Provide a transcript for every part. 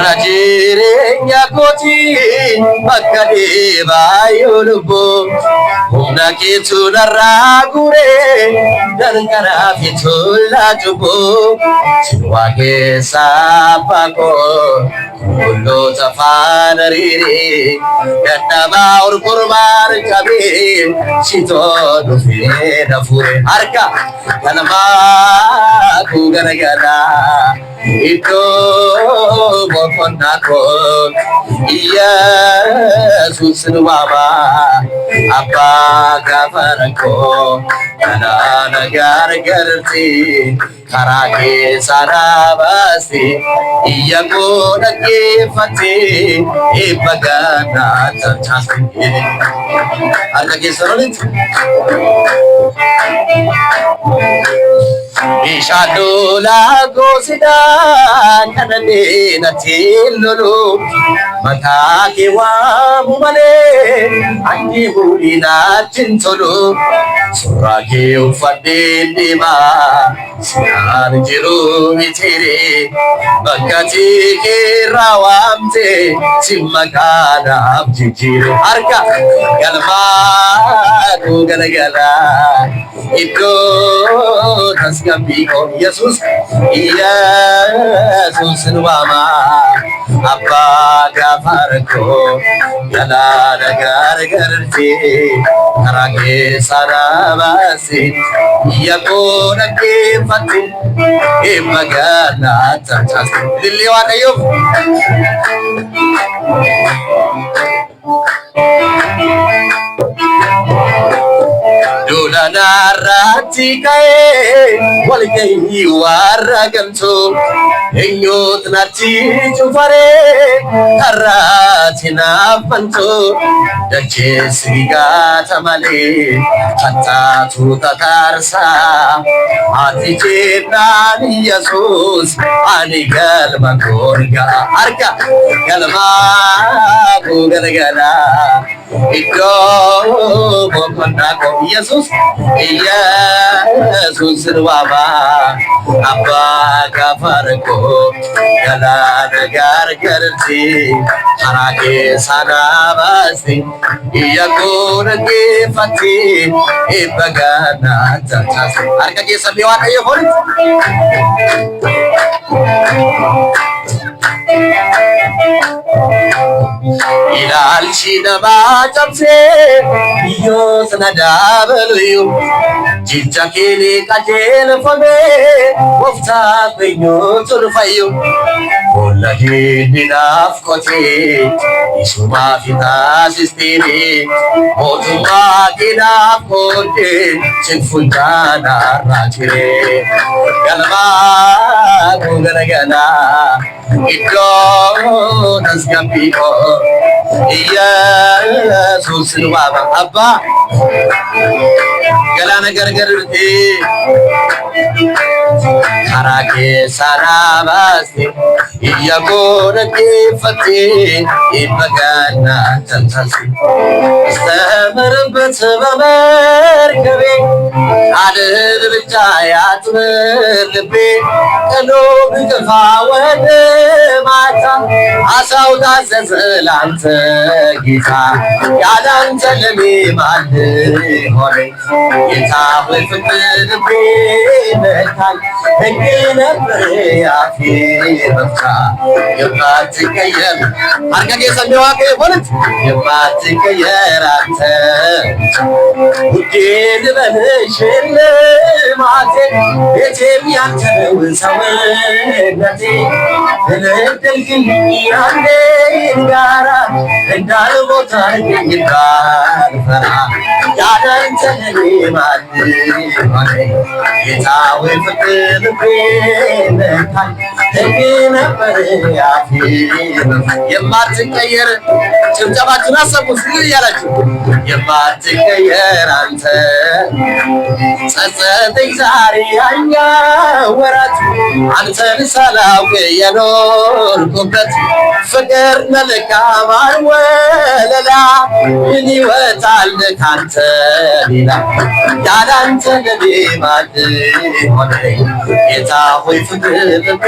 Karajirenya koti makade bayolbo Hona kitu naragure dan kana fitula jubo Wage sapako kullo tafanariri Yataba ur kurban kabir sito dufina fure Harka kalama ku garagara Ito bokonako Yesus nuwama apa kabarko kana nagar garti karage sarabasi iyako nagifati ipagana tachasi arkage sarolit Ishadula gosida kanane natilulu matake wa mumale anji bulina chintulu surage ufadindima sinar jiru mitire bakati kirawamte simakana abjijire arka galma kugalagala Ito tasgabiko Yesus Yesus nuwama apa kabarko yala nagar garti karage sarabasi yako nagifati imagana tachas diliwan ayub Dula narati kae walgai waraganto enyot nati jufare tarati na panto dache siga tamale kata tu tatarsa ati chetani Yesus anigal magorga arka galma ku galgala Ito bokonako Yesus Yesus nuwama apa kabarko yala nagar garti harage sarabasi iyako nagifati ipagana tachasi arkage sabiwan ayo horit Ilaalchi nama cabse Iyyo sanadabaluyu Jicha kini kajel fame Wafta penyo turfayu Bola hini nafkote Isuma fita sistiri Motuma kinafkote Chikfultana rajire Galma kugaragana Ito tasgabiko Yesus nuwama apa galana gargarti karage sarabasi iyako nagifati ipagana tantasi astamarበት በመርከቤ አድር ብቻ ያጥምር ልቤ ቀኖ ብገፋ ወደ ማታ አሳው ታዘዘ ላንተ ጌታ ያላንተ ለኔ ማን ሆነ ጌታ ሆይ ፍቅር ልቤ ነካኝ ሕግ ነበር ያፌ መፍቻ የማትቀየር አርገጌ ሰሚዋቄ ሆነት የማትቀየር አንተ ውዴ ልበልሽ ልማቴ ቤቴም ያንተ ነው ሰውነቴ እልልልኝ አንዴ ጋራ እንዳልሞት አድርገኝ እንዳልፈራ ያላንተ ለኔ ማን ሆነ ጌታ ሆይ ፍቅር ልቤ ነካኝ ሕግ ነበር ያፌ የማትቀየር ጭብጨባችሁን አሰሙ ሲል እያላችሁ የማትቀየር አንተ ጸጸት አስፈተኝ ዛሬ ያኛ ወራት አንተን ሳላውቅ የኖርኩበት ፍቅር መልካም አልወለላ ምን ይወጣል ካንተ ሌላ ያላንተ ለኔ ማን ሆነኝ ጌታ ሆይ ፍቅር ልቤ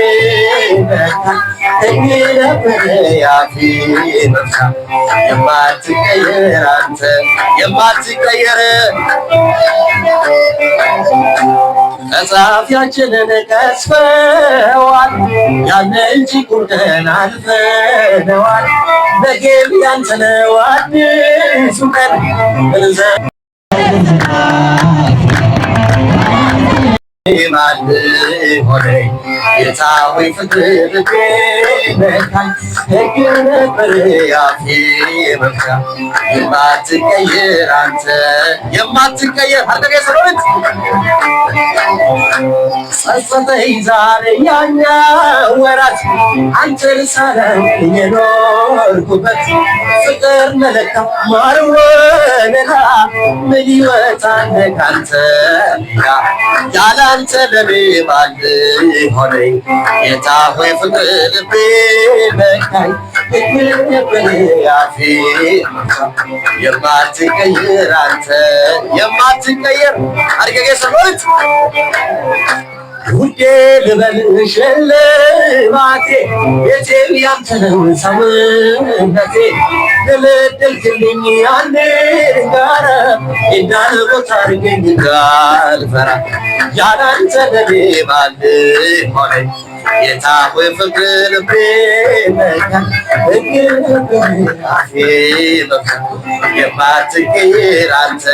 ነካኝ ነበር ያፌ መፍቻ የማትቀየር አንተ የማትቀየር መጽሐፊያችንን ቀስፈዋል ያለ እንጂ ቁርጠን አልፈነዋል ነገም ያንተ ነው አዲሱ ቀን ማን ሆነኝ ጌታ ሆይ ፍቅር ልቤ ነካኝ ሕግ ነበር ያፌ መፍቻ የማትቀየር አንተ የማትቀየር አርገገ ሰሎት ጸጸተኝ ዛሬ ያኛ ወራት አንተን ሳላውቅ የኖርኩበት ፍቅር መለካም ማርወለላ ምን ይወጣል ካንተ ያላንተ ለኔ ማን ሆነኝ ጌታ ሆይ ፍቅር ልቤ ነካኝ ሕግ ነበር ያፌ የማትቀየር አንተ የማትቀየር አርገገ ሰሎት ውዴ ልበልሽ ሽልማቴ ቤቴም ያንተ ነው ሰውነቴ ለመደልክልኝ ያኔ ጋራ እንዳልሞት አድርገኝ እንዳልፈራ ያላንተ ለኔ ማን ሆነኝ ጌታ ሆይ ፍቅር ልቤ ነካኝ ሕግ ነበር ያፌ መፍቻ የማትቀየር አንተ